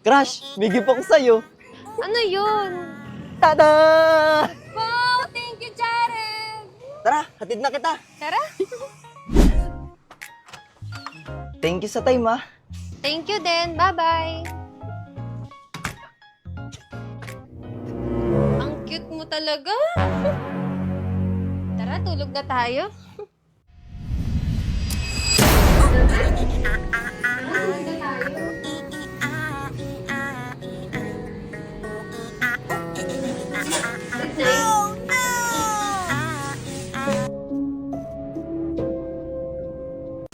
Crush, may gift ako sa'yo. Ano yun? Tada! Wow, thank you, Jared! Tara, hatid na kita. Tara. Thank you sa time, ah. Thank you din. Bye-bye. Ang cute mo talaga. Tara, tulog na tayo.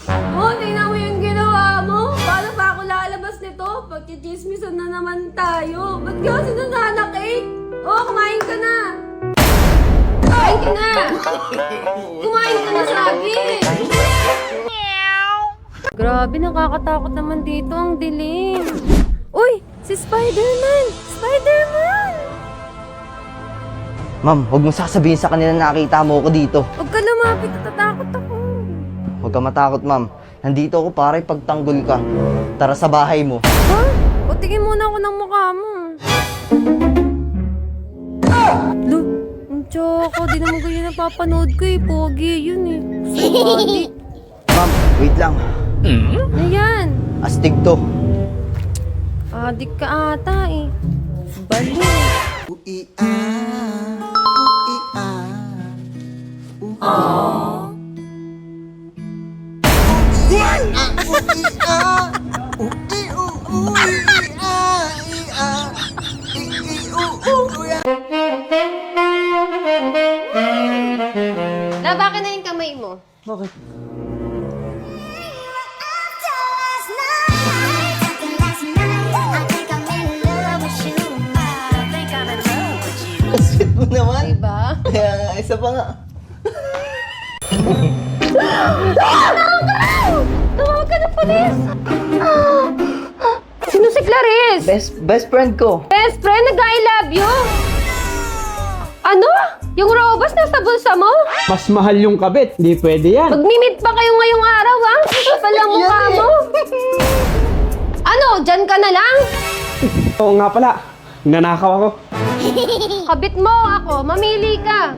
Oh, tingnan mo yung ginawa mo. Paano pa ako lalabas nito? Pagkichismisan na naman tayo. Ba't ka kasi nananakit? Oh, kumain ka na. Kumain ka na. Kumain ka na, sabi. Grabe, nakakatakot naman dito. Ang dilim. Uy, si Spider-Man! Spider-Man! Ma'am, huwag mo sasabihin sa kanila na nakita mo ako dito. Huwag ka lumapit. Natatakot ako. Huwag ka matakot, ma'am. Nandito ako para ipagtanggol ka. Tara sa bahay mo. Ha? O, tingin muna ako ng mukha mo. Lo, ang tsaka. Di naman ganyan napapanood ko eh. Pogi yun eh. Solid. Ma'am, wait lang. Ano yan? Astig to. Adik ka ata eh. Bali. Labakin na yung kamay mo. Bakit? Sweet mo naman. Diba? Kaya nga, isa pa nga. Tumawag ka ng polis! Sino si Clarice? Best friend ko. Best friend, nag-I love you? Ano? Yung robas nasa bulsa mo? Mas mahal yung kabit. Hindi pwede yan. Magmi-meet pa kayo ngayong araw, ha? Kapal ang mukha mo. Ano, dyan ka na lang? Oo nga pala. Nanakaw ako. Kabit mo ako, mamili ka.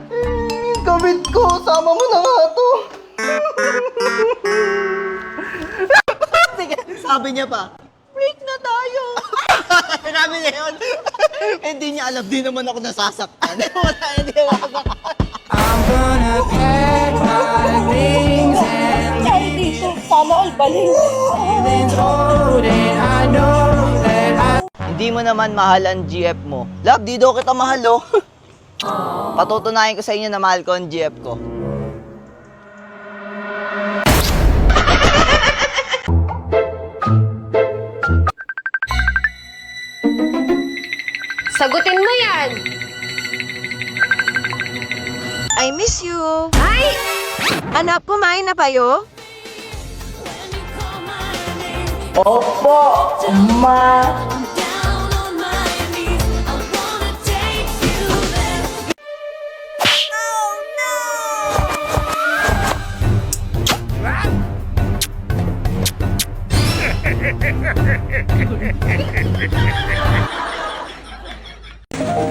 Kabit ko, sama mo na nga to. Sige, sabi niya pa, break na tayo. Sabi niya yun. Hindi niya alam, di naman ako nasasaktan. Wala, hindi ako nasasaktan. Hindi mo naman mahal ang GF mo. Love, di daw kita mahal, oh. Patutunayan ko sa inyo na mahal ko ang GF ko. Sagutin mo yan. I miss you. Ay! Anak, kumain na kayo? Opo, ma.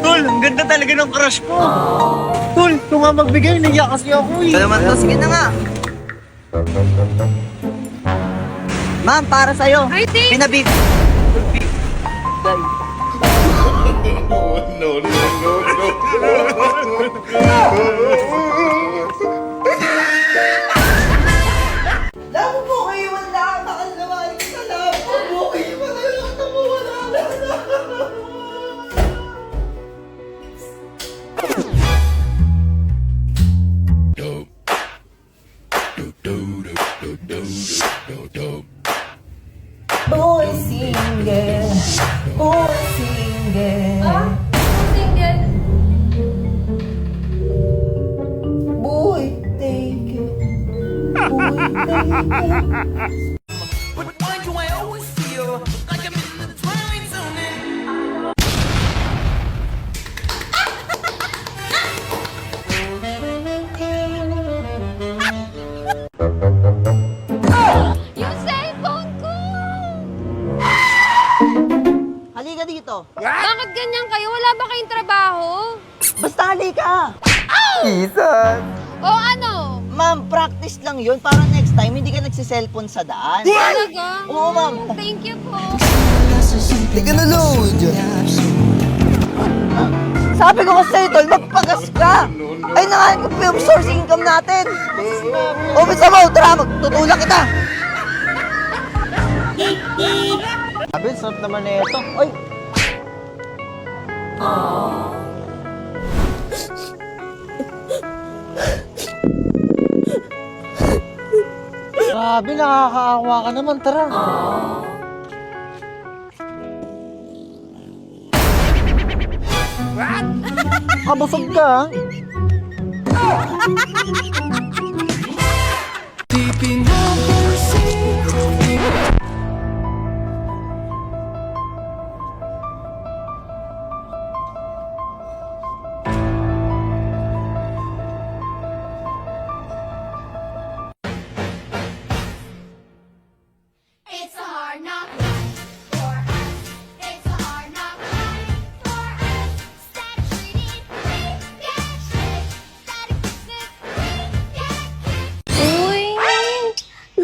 Tol, ang ganda talaga ng crush ko. Tol, kung nga magbigay, naiyak kasi ako eh. Ito naman to, sige na nga. Ma'am, para sa'yo. Ay, thank- Pinabig. Labo po kayo, wala ka makalaman. Labo po kayo, wala ka mawala. Boy single, boy single, Single. boy take it, boy take it. Halika dito. Bakit ganyan kayo? Wala ba kayong trabaho? Basta halika. Jesus. O ano? Ma'am, practice lang yun para next time hindi ka nagsiselfon sa daan. Talaga? Oo, ma'am. Thank you po. Hindi ka nalood. Sabi ko kasi sa'yo, tol, magpagas ka. Ay, nakain ko film source income natin. O, bisa mo, tara, magtutulak kita. Sabi, sarap naman na ito. Ay. Grabe, nakakaawa ka naman. Tara. Kabusog ka, ha? It's a hard knock life for us. It's a hard knock life for us. Start treating, we get tricked. Gotta fix it, we get kicked. อุ้ย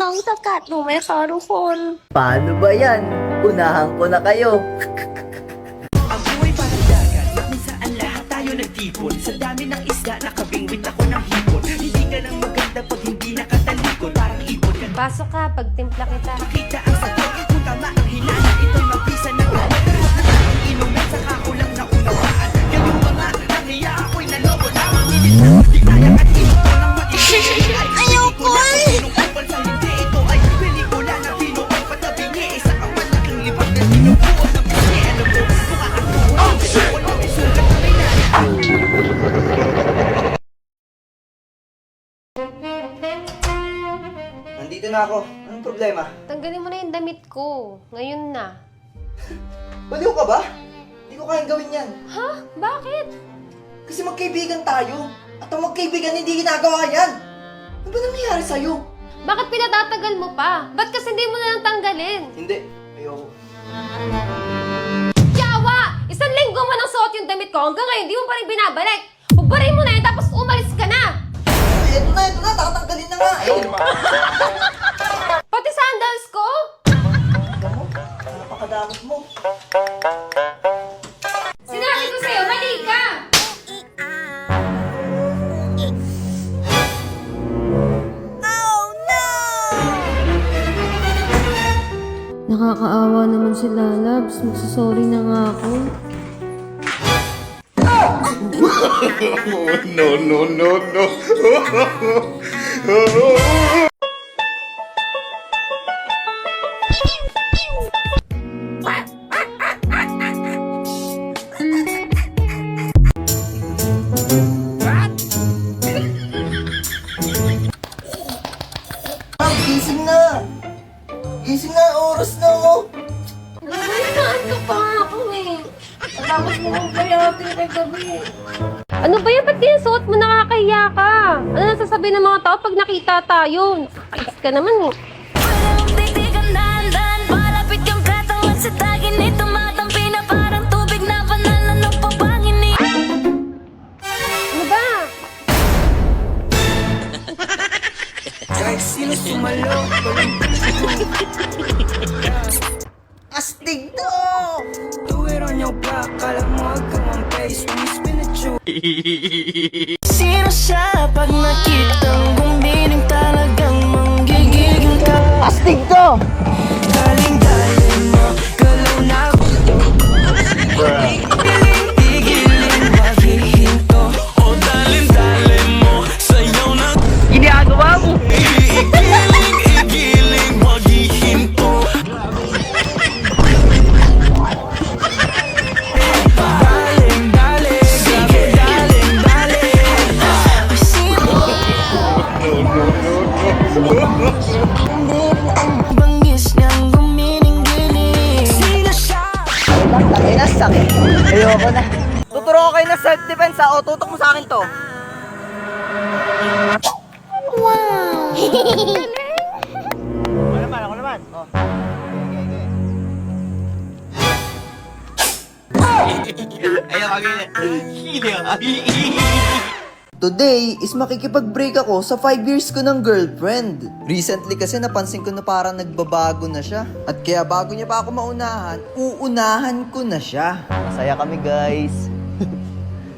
น้องจะกัดหนูไหมคะทุกคน Paano ba yan? Unahan ko na kayo. Ang buhay parang dagat, minsan lahat tayo nagtipon. Sa dami ng isda, nakabingwit ako ng hipon. Hindi ka lang maganda pag hindi nakatalikod. Parang ipon ka, Pasok ka, pagtimpla kita. makita ang sagot. Kung tama ang hinala, ito'y mapisa ng galit. Ang inumin, saka ko lang naunawaan. Yung mga nangiya ako'y naloko lamang. Hindi kaya at ito ko lang mag-isip. Ayoko! Pinukupal sa hindi, ito ay pelikula na pinuong patabingi. Isa kang malaking libag na sinubuan ng pisngi. Alam mo, mukha kang tuwa. Walang may sulat na may nari. Nandito na ako. Anong problema? Tanggalin mo na yung damit ko. Ngayon na. Baliw ka ba? Hindi ko kayang gawin yan. Ha? Bakit? Kasi magkaibigan tayo. At ang magkaibigan hindi ginagawa yan. Ano ba nangyayari sa'yo? Bakit pinatatagal mo pa? Ba't kasi hindi mo na lang tanggalin? Hindi. Ayoko. Yawa! Isang linggo mo nang suot yung damit ko. Hanggang ngayon, di mo pa rin binabalik. Ubarin mo na yun, tapos umalis ka na. Eto na. Tatanggalin na nga. Pati sandals ko? Gamo, napakadamot mo. Sinabi ko sa'yo, mali ka! Nakakaawa naman si Lalabs. Magsasorry na nga ako. Gising na. Gising na. Oras na, oh. Saan ka pa ako eh? Tapos mo kong kayatin kay gabi. Ano ba yan? Ba't kinasuot mo? Nakakahiya ka. Ano nasasabihin ng mga tao pag nakita tayo? Ayos ka naman eh. Walang titig ang dahan-dahan. Palapit yung katawan sa tagin ni tumatampi na parang tubig na banal na nagpapangin ni. Ano ba? Kahit sino sumalo, Astig to. do it on your block. Kala mo hanggang ang pace when you spin it, you. Sino siya pag nakitang gumiling talagang manggigigil ka? Astig to. Galing-galing mo, galaw na ako. Pigiling, maghihinto. O dalin-dalin mo, sayaw na. Ginagawa mo. Igiling, maghihinto. Daling-daling, sige, daling-daling. Bangis niyang gumiling-giling. Sino siya? Ay, nasakit. Ayoko na. Tuturo ko kayo ng self-defense, ha? O, tutok mo sa akin to. Ako naman. Oh. Okay. Ayaw kami. Today is makikipag-break ako sa 5 years ko ng girlfriend. Recently kasi napansin ko na parang nagbabago na siya. At kaya bago niya pa ako maunahan, uunahan ko na siya. Masaya kami guys.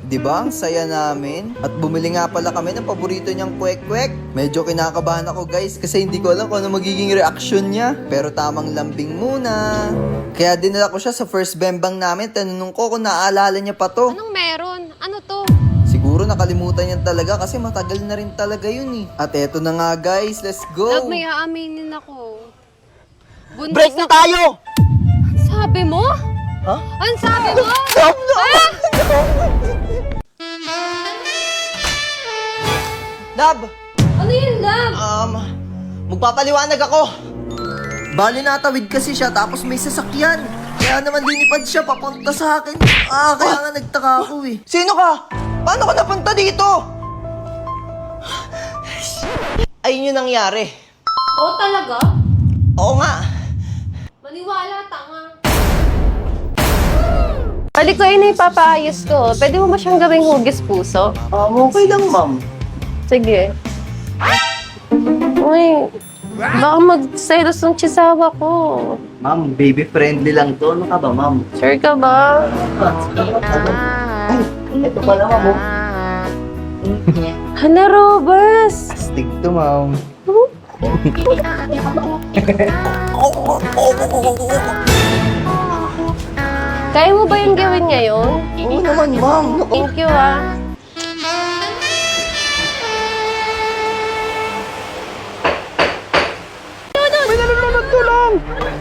Diba? Ang saya namin. At bumili nga pala kami ng paborito niyang kwek-kwek. Medyo kinakabahan ako guys kasi hindi ko alam kung ano magiging reaction niya. Pero tamang lambing muna. Kaya dinala ko siya sa first bembang namin. Tanunong ko kung naaalala niya pa to. Anong meron? Ano to? Siguro nakalimutan niya talaga kasi matagal na rin talaga yun eh. At eto na nga guys, let's go! Love, may aaminin ako. Buntis Break na ako. tayo! Sabi mo? Ha? Ano sabi mo? Stop na! Lab! Ano yun, love? Magpapaliwanag ako. Bali natawid kasi siya tapos may sasakyan. Kaya naman linipad siya papunta sa akin. Kaya nga nagtaka ako eh. Sino ka? Paano ka napunta dito? Ayun yung nangyari. Oo talaga? Oo nga. Maniwala, tanga. Pwede ko yun na ipapaayos ko. Pwede mo ba siyang gawing hugis puso? Okay lang ma'am. Sige. Uy, baka mag-selos ng chisawa ko. Ma'am, baby friendly lang to. Ano ka ba ma'am? Sure ka ba? Ay, ito pala ma'am. Hala, Robas! Astig to ma'am. Kaya mo ba yung gawin ngayon? Oo naman ma'am. Thank you, ah. May nalulunod! Tulong!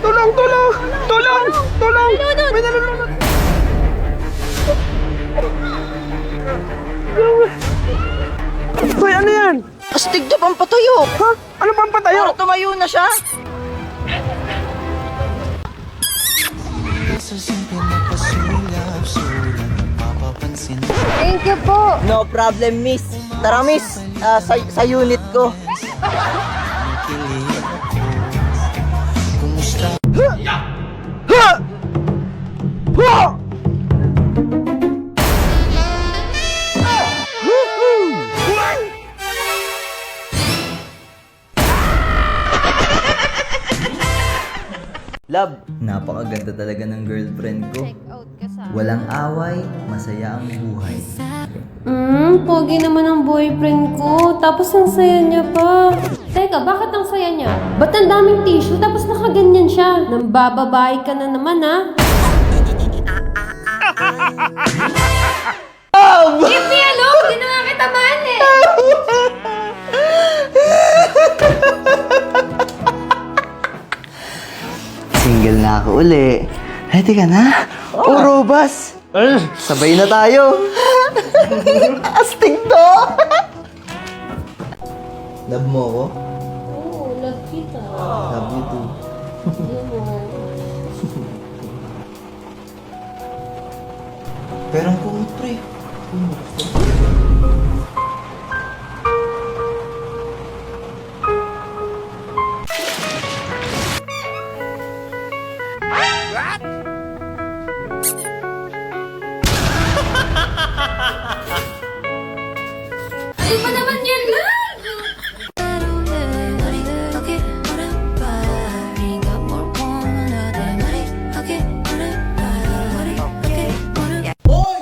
Tulong! Tulong! Tulong! Tulong! May nalulunod! Hoy, ano yan? Astig to pampatuyo. Ha? Ano pang patayo? Para tumayo na siya. Thank you po. No problem, miss. Tara, miss. Sa unit ko. Love, napakaganda talaga ng girlfriend ko. Check out ka sa... Walang away, masaya ang buhay. Pogi naman ang boyfriend ko. Tapos ang saya niya pa. Teka, bakit ang saya niya? Ba't ang daming tissue tapos nakaganyan siya? Nang bababae ka na naman, ha? Hindi, ano? Hindi na nga kita mahal, eh. Single na ako uli. Ready ka na? Oh, Robas! Sabay na tayo. Astig to! Love mo ako? Oo, love kita. Love you too. Pero ang kumot, pre. Ano ba naman yan, love? Hoy!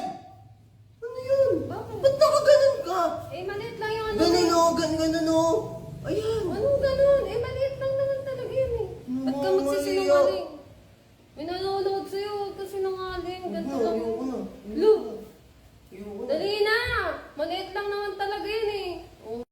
Ano yun? Ba't nakaganon ka? Eh, maliit lang yung ano. Galing o, ganun o. Ayan. Anong